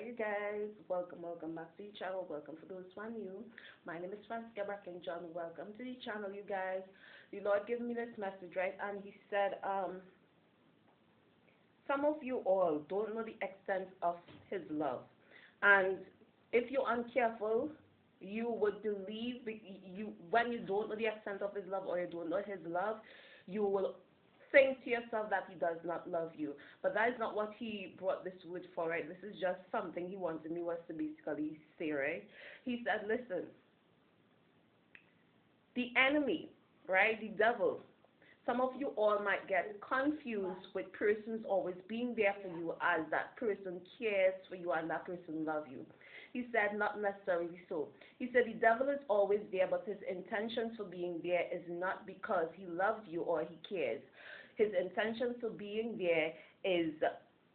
Hey guys, welcome back to the channel. Welcome for those who are new. My name is Fransica Brackin John. Welcome to the channel, you guys. The Lord gave me this message, right? And He said, some of you all don't know the extent of His love, and if you're uncareful, you would believe you when you don't know the extent of His love or you don't know His love, you will think to yourself that He does not love you. But that is not what He brought this word for, right? This is just something He wanted me was to basically say, right? He said, listen, the enemy, right? The devil. Some of you all might get confused with persons always being there for you as that person cares for you and that person loves you. He said, not necessarily so. He said, the devil is always there, but his intentions for being there is not because he loves you or he cares. His intentions for being there is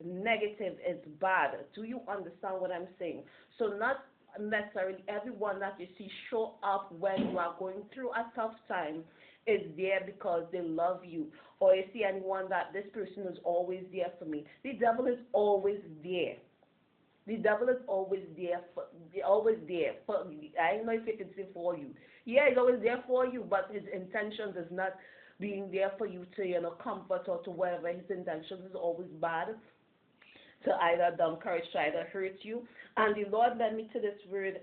negative, is bad. Do you understand what I'm saying? So not necessarily everyone that you see show up when you are going through a tough time is there because they love you, or you see anyone that this person is always there for me. The devil is always there. The devil is always there for, always there for. I don't know if I can say for you. Yeah, he's always there for you, but his intentions is not being there for you to comfort or to whatever. His intentions is always bad, to either encourage, to either hurt you. And the Lord led me to this word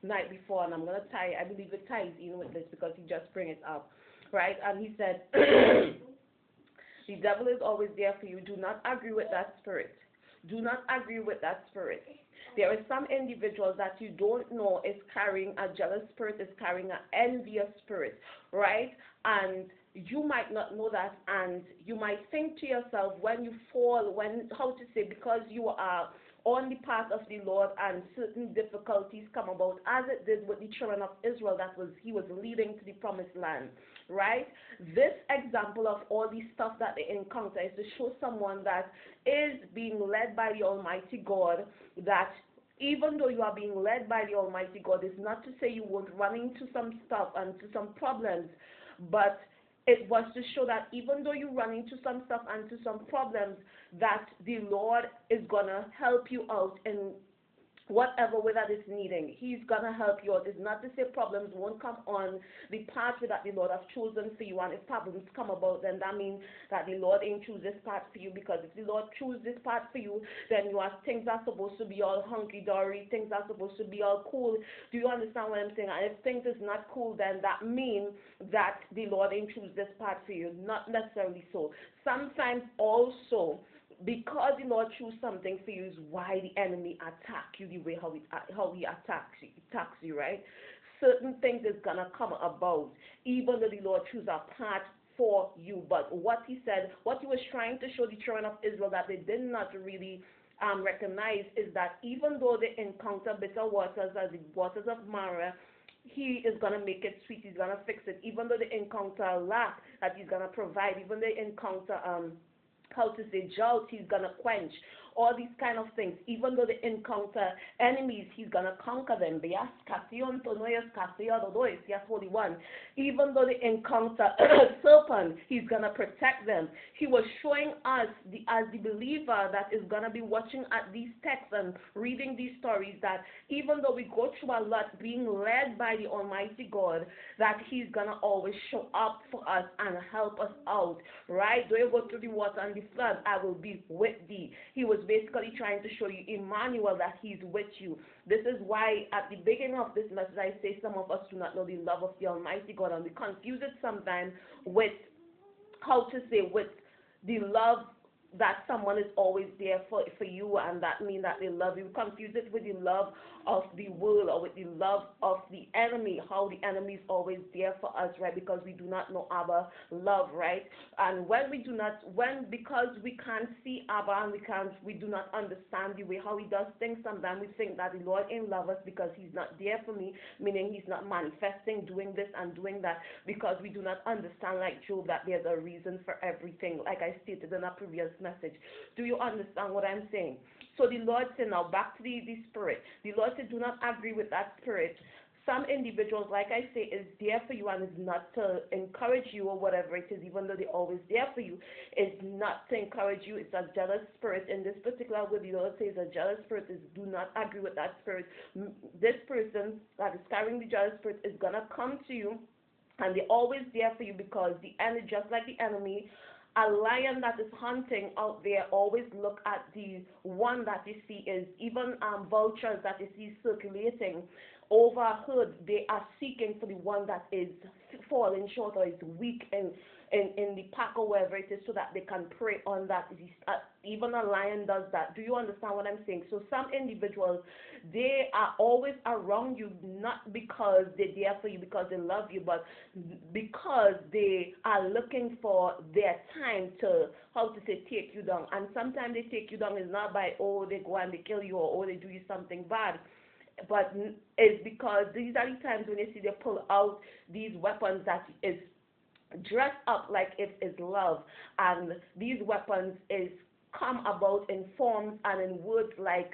night before, and I'm gonna tie. I believe it ties in with this because He just bring it up, right? And He said, the devil is always there for you. Do not agree with that spirit. Do not agree with that spirit. There are some individuals that you don't know is carrying a jealous spirit, is carrying an envious spirit, right? And you might not know that, and you might think to yourself when you fall, when, how to say, because you are on the path of the Lord and certain difficulties come about, as it did with the children of Israel, that was He was leading to the promised land, right? This example of all the stuff that they encounter is to show someone that is being led by the Almighty God, that even though you are being led by the Almighty God, is not to say you won't run into some stuff and to some problems, but it was to show that even though you run into some stuff and to some problems, that the Lord is going to help you out in whatever way that is needing. He's going to help you out. It's not to say problems won't come on the pathway that the Lord has chosen for you, and if problems come about, then that means that the Lord ain't choose this path for you, because if the Lord choose this path for you, then things are supposed to be all hunky-dory, things are supposed to be all cool. Do you understand what I'm saying? And if things is not cool, then that means that the Lord ain't choose this path for you. Not necessarily so. Sometimes also, because the Lord choose something for you, is why the enemy attack you the way how he attacks you, right? Certain things is gonna come about, even though the Lord choose a path for you. But what He said, what He was trying to show the children of Israel that they did not really recognize, is that even though they encounter bitter waters as the waters of Mara, He is going to make it sweet. He's going to fix it. Even though they encounter lack, that He's going to provide. Even though they encounter how to say drought, He's going to quench. All these kind of things. Even though they encounter enemies, He's going to conquer them. Yes, Holy One. Even though they encounter serpent, He's going to protect them. He was showing us, as the believer that is going to be watching at these texts and reading these stories, that even though we go through a lot being led by the Almighty God, that He's going to always show up for us and help us out, right? Though you go through the water and the flood, I will be with thee. He was basically trying to show you, Emmanuel, that He's with you. This is why at the beginning of this message I say some of us do not know the love of the Almighty God, and we confuse it sometimes with, how to say, with the love that someone is always there for you, and that means that they love you. Confuse it with the love of the world or with the love of the enemy, how the enemy is always there for us, right? Because we do not know our love, right? And because we can't see Abba, and we do not understand the way how He does things, sometimes we think that the Lord ain't love us because He's not there for me, meaning He's not manifesting, doing this and doing that, because we do not understand, like Job, that there's a reason for everything, like I stated in a previous message. Do you understand what I'm saying? So the Lord said, now back to the spirit. The Lord said, do not agree with that spirit. Some individuals, like I say, is there for you and is not to encourage you or whatever it is, even though they're always there for you, is not to encourage you. It's a jealous spirit. In this particular way, the Lord says a jealous spirit is, do not agree with that spirit. This person that is carrying the jealous spirit is going to come to you, and they're always there for you because the enemy, just like the enemy, a lion that is hunting out there always look at the one that you see is, even vultures that you see circulating over a herd, they are seeking for the one that is falling short or is weak in the pack or wherever it is, so that they can prey on that. Even a lion does that. Do you understand what I'm saying? So some individuals, they are always around you, not because they're there for you, because they love you, but because they are looking for their time to, how to say, take you down. And sometimes they take you down is not by, oh, they go and they kill you, or oh, they do you something bad, but it's because these are the times when you see they pull out these weapons that is dressed up like it is love, and these weapons is come about in forms and in words like,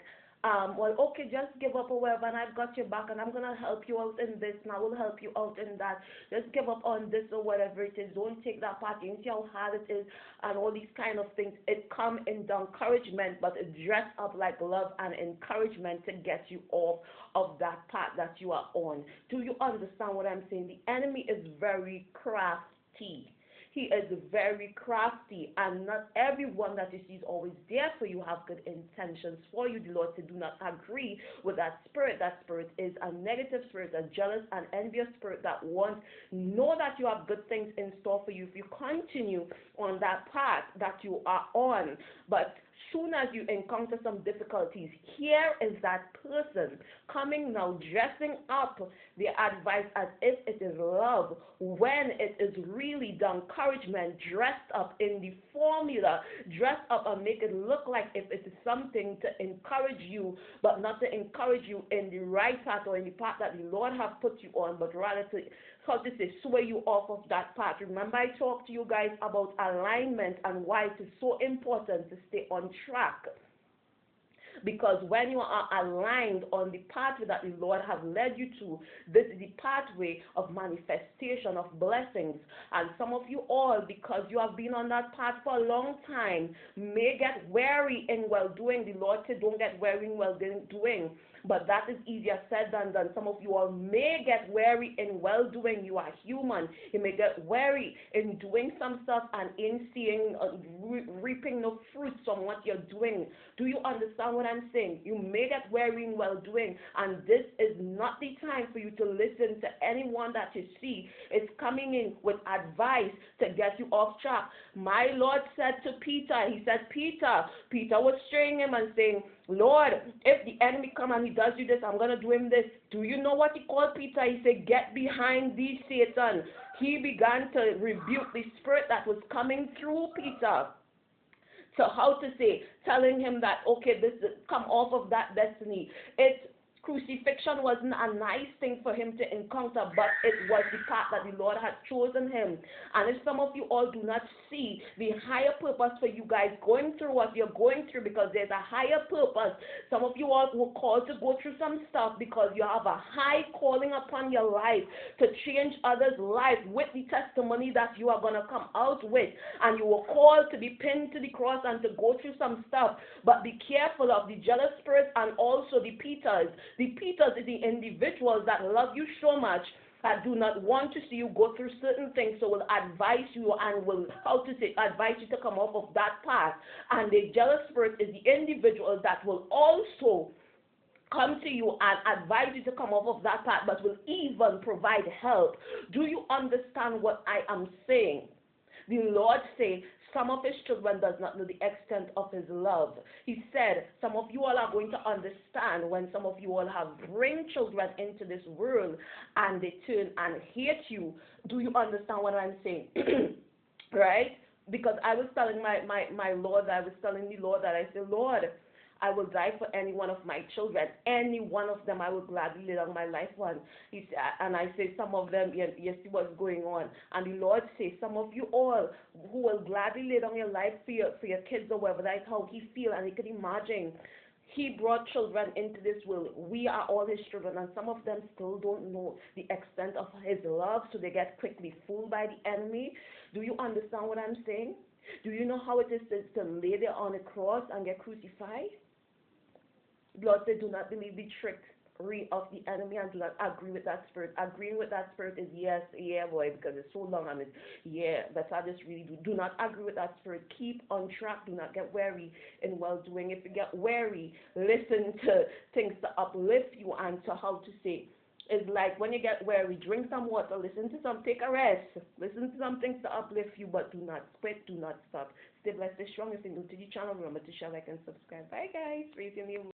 well, okay, just give up or whatever, and I've got your back, and I'm going to help you out in this, and I will help you out in that. Just give up on this or whatever it is. Don't take that part. You see how hard it is, and all these kind of things. It come in the encouragement, but it dressed up like love and encouragement to get you off of that path that you are on. Do you understand what I'm saying? The enemy is very crafty. He is very crafty, and not everyone that you see is always there for you, have good intentions for you. The Lord said, do not agree with that spirit. That spirit is a negative spirit, a jealous and envious spirit that wants, know that you have good things in store for you if you continue on that path that you are on. But soon as you encounter some difficulties, here is that person coming now, dressing up the advice as if it is love, when it is really the encouragement dressed up in the formula, dressed up and make it look like if it is something to encourage you, but not to encourage you in the right path or in the path that the Lord has put you on, but rather to, how to say, sway you off of that path. Remember, I talked to you guys about alignment and why it is so important to stay on track. Because when you are aligned on the pathway that the Lord has led you to, this is the pathway of manifestation of blessings. And some of you all, because you have been on that path for a long time, may get weary in well-doing. The Lord said, don't get weary in well-doing. But that is easier said than done. Some of you all may get weary in well-doing. You are human. You may get weary in doing some stuff and in seeing, reaping no fruits from what you're doing. Do you understand what I'm saying? You may get weary in well-doing, and this is not the time for you to listen to anyone that you see. It's coming in with advice to get you off track. My Lord said to Peter, he said, Peter was straying him and saying, Lord, if the enemy come and he does you this, I'm going to do him this. Do you know what he called Peter? He said, get behind thee, Satan. He began to rebuke the spirit that was coming through Peter. So how to say, telling him that, okay, this come off of that destiny. Crucifixion wasn't a nice thing for him to encounter, but it was the path that the Lord had chosen him. And if some of you all do not see the higher purpose for you guys going through what you're going through, because there's a higher purpose. Some of you all were called to go through some stuff because you have a high calling upon your life to change others' lives with the testimony that you are going to come out with. And you were called to be pinned to the cross and to go through some stuff. But be careful of the jealous spirits and also the Peters. The Peters is the individuals that love you so much that do not want to see you go through certain things, so will advise you and will, how to say, advise you to come off of that path. And the jealous spirit is the individual that will also come to you and advise you to come off of that path, but will even provide help. Do you understand what I am saying? The Lord says, some of his children does not know the extent of his love. He said, some of you all are going to understand when some of you all have bring children into this world and they turn and hate you. Do you understand what I'm saying? Right? Because I was telling my Lord, I was telling the Lord that I said, Lord, I will die for any one of my children. Any one of them I will gladly lay down my life on. He said, and I say, some of them, you see what's going on. And the Lord says, some of you all who will gladly lay down your life for your kids or whatever, that's how he feels. And he could imagine He brought children into this world. We are all his children, and some of them still don't know the extent of his love, so they get quickly fooled by the enemy. Do you understand what I'm saying? Do you know how it is to lay there on a cross and get crucified? Lord said, do not believe the trickery of the enemy and do not agree with that spirit. Agreeing with that spirit is yes, yeah, boy, because it's so long and it's, yeah, that's how this really do. Do not agree with that spirit. Keep on track. Do not get weary in well doing. If you get weary, listen to things to uplift you and to how to say. It's like when you get weary, drink some water, listen to some, take a rest, listen to some things to uplift you, but do not quit, do not stop. Stay blessed, stay strong. If you're new to the channel, remember to share, like, and subscribe. Bye, guys. Praise your name.